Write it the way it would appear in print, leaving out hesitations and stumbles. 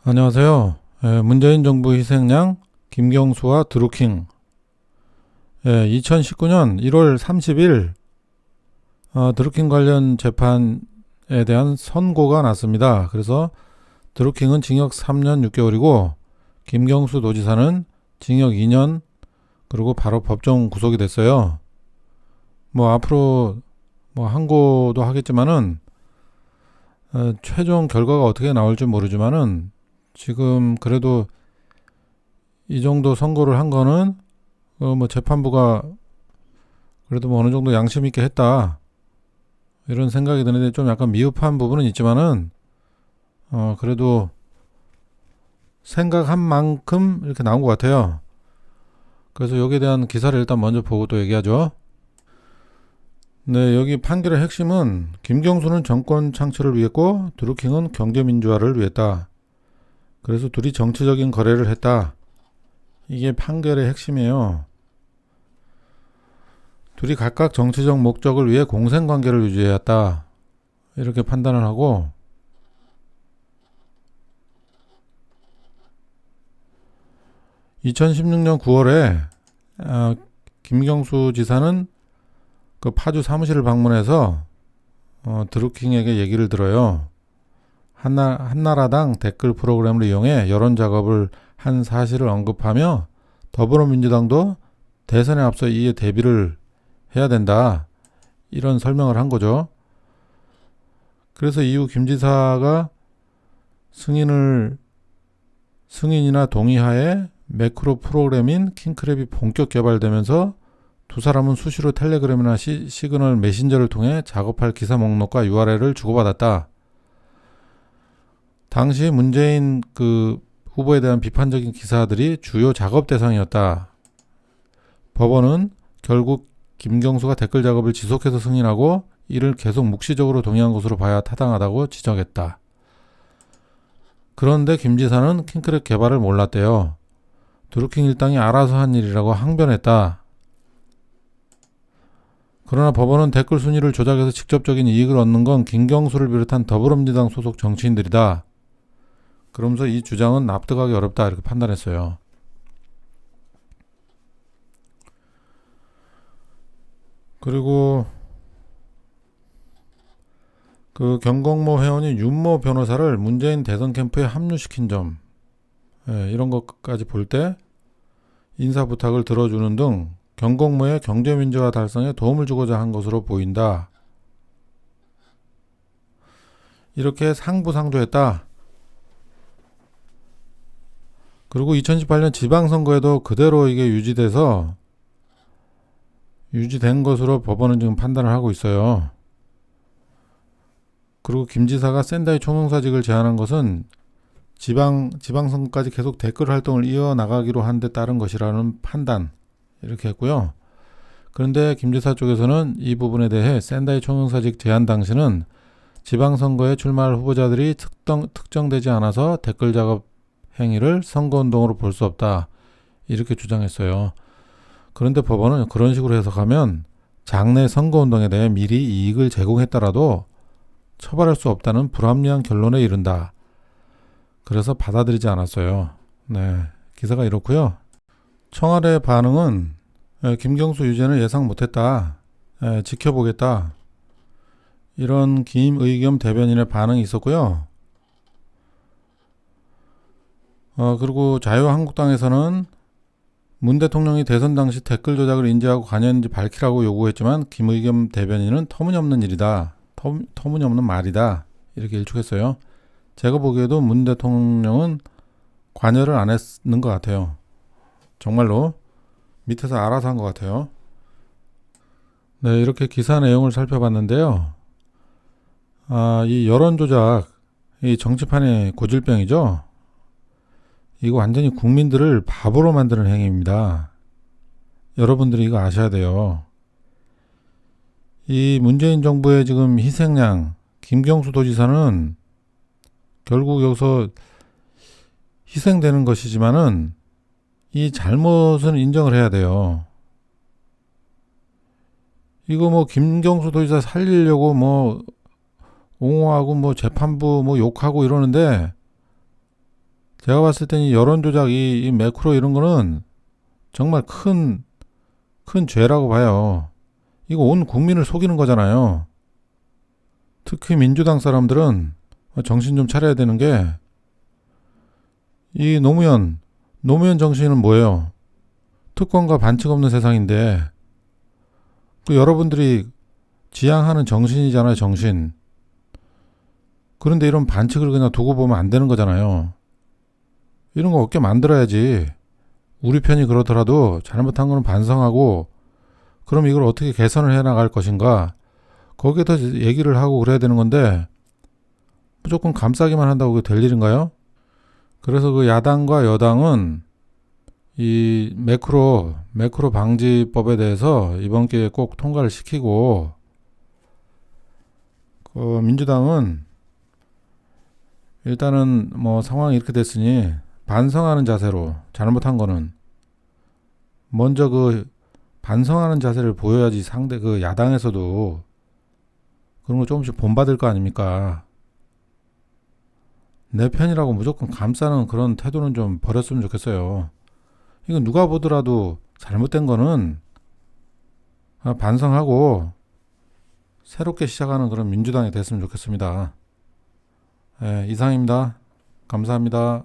안녕하세요. 문재인 정부 희생양 김경수와 드루킹. 2019년 1월 30일 드루킹 관련 재판에 대한 선고가 났습니다. 그래서 드루킹은 징역 3년 6개월이고 김경수 도지사는 징역 2년, 그리고 바로 법정 구속이 됐어요. 앞으로 항고도 하겠지만은 최종 결과가 어떻게 나올지 모르지만은 지금 그래도 이 정도 선고를 한 거는 재판부가 그래도 어느 정도 양심 있게 했다, 이런 생각이 드는데, 좀 약간 미흡한 부분은 있지만은 그래도 생각한 만큼 이렇게 나온 것 같아요. 그래서 여기에 대한 기사를 일단 먼저 보고 또 얘기하죠. 네, 여기 판결의 핵심은 김경수는 정권 창출을 위했고 드루킹은 경제민주화를 위했다. 그래서 둘이 정치적인 거래를 했다. 이게 판결의 핵심이에요. 둘이 각각 정치적 목적을 위해 공생관계를 유지해왔다, 이렇게 판단을 하고, 2016년 9월에 김경수 지사는 그 파주 사무실을 방문해서 드루킹에게 얘기를 들어요. 한나라당 댓글 프로그램을 이용해 여론 작업을 한 사실을 언급하며 더불어민주당도 대선에 앞서 이에 대비를 해야 된다, 이런 설명을 한 거죠. 그래서 이후 김 지사가 승인이나 동의하에 매크로 프로그램인 킹크랩이 본격 개발되면서 두 사람은 수시로 텔레그램이나 시그널 메신저를 통해 작업할 기사 목록과 URL을 주고받았다. 당시 문재인 후보에 대한 비판적인 기사들이 주요 작업 대상이었다. 법원은 결국 김경수가 댓글 작업을 지속해서 승인하고 이를 계속 묵시적으로 동의한 것으로 봐야 타당하다고 지적했다. 그런데 김 지사는 킹크랩 개발을 몰랐대요. 드루킹 일당이 알아서 한 일이라고 항변했다. 그러나 법원은 댓글 순위를 조작해서 직접적인 이익을 얻는 건 김경수를 비롯한 더불어민주당 소속 정치인들이다, 그러면서 이 주장은 납득하기 어렵다, 이렇게 판단했어요. 그리고 그 경공모 회원이 윤모 변호사를 문재인 대선 캠프에 합류시킨 점, 이런 것까지 볼 때 인사 부탁을 들어주는 등 경공모의 경제민주화 달성에 도움을 주고자 한 것으로 보인다, 이렇게 상부상조했다. 그리고 2018년 지방선거에도 그대로 이게 유지된 것으로 법원은 지금 판단을 하고 있어요. 그리고 김 지사가 샌다이 총영사직을 제안한 것은 지방선거까지 계속 댓글 활동을 이어나가기로 한 데 따른 것이라는 판단, 이렇게 했고요. 그런데 김 지사 쪽에서는 이 부분에 대해 샌다이 총영사직 제안 당시는 지방선거에 출마할 후보자들이 특정되지 않아서 댓글 작업 행위를 선거운동으로 볼 수 없다, 이렇게 주장했어요. 그런데 법원은 그런 식으로 해석하면 장내 선거운동에 대해 미리 이익을 제공했더라도 처벌할 수 없다는 불합리한 결론에 이른다. 그래서 받아들이지 않았어요. 네, 기사가 이렇고요. 청와대 반응은 김경수 유죄는 예상 못했다, 지켜보겠다, 이런 김의겸 대변인의 반응이 있었고요. 그리고 자유한국당에서는 문 대통령이 대선 당시 댓글 조작을 인지하고 관여했는지 밝히라고 요구했지만 김의겸 대변인은 터무니없는 일이다, 터무니없는 말이다, 이렇게 일축했어요. 제가 보기에도 문 대통령은 관여를 안 했는 것 같아요. 정말로 밑에서 알아서 한 것 같아요. 네, 이렇게 기사 내용을 살펴봤는데요. 이 여론조작, 이 정치판의 고질병이죠. 이거 완전히 국민들을 바보로 만드는 행위입니다. 여러분들이 이거 아셔야 돼요. 이 문재인 정부의 지금 희생양 김경수 도지사는 결국 여기서 희생되는 것이지만은 이 잘못은 인정을 해야 돼요. 이거 김경수 도지사 살리려고 옹호하고 재판부 욕하고 이러는데, 제가 봤을 때는 이 여론조작, 이 매크로 이런 거는 정말 큰 죄라고 봐요. 이거 온 국민을 속이는 거잖아요. 특히 민주당 사람들은 정신 좀 차려야 되는 게, 이 노무현 정신은 뭐예요? 특권과 반칙 없는 세상인데, 그 여러분들이 지향하는 정신이잖아요, 정신. 그런데 이런 반칙을 그냥 두고 보면 안 되는 거잖아요. 이런 거 없게 만들어야지. 우리 편이 그렇더라도 잘못한 거는 반성하고, 그럼 이걸 어떻게 개선을 해 나갈 것인가, 거기에 더 얘기를 하고 그래야 되는 건데, 무조건 감싸기만 한다고 그게 될 일인가요? 그래서 그 야당과 여당은 이 매크로 방지법에 대해서 이번 기회에 꼭 통과를 시키고, 그 민주당은 일단은 뭐 상황이 이렇게 됐으니 반성하는 자세로, 잘못한 거는 먼저 그 반성하는 자세를 보여야지 상대 그 야당에서도 그런 거 조금씩 본받을 거 아닙니까? 내 편이라고 무조건 감싸는 그런 태도는 좀 버렸으면 좋겠어요. 이건 누가 보더라도 잘못된 거는 반성하고 새롭게 시작하는 그런 민주당이 됐으면 좋겠습니다. 예, 이상입니다. 감사합니다.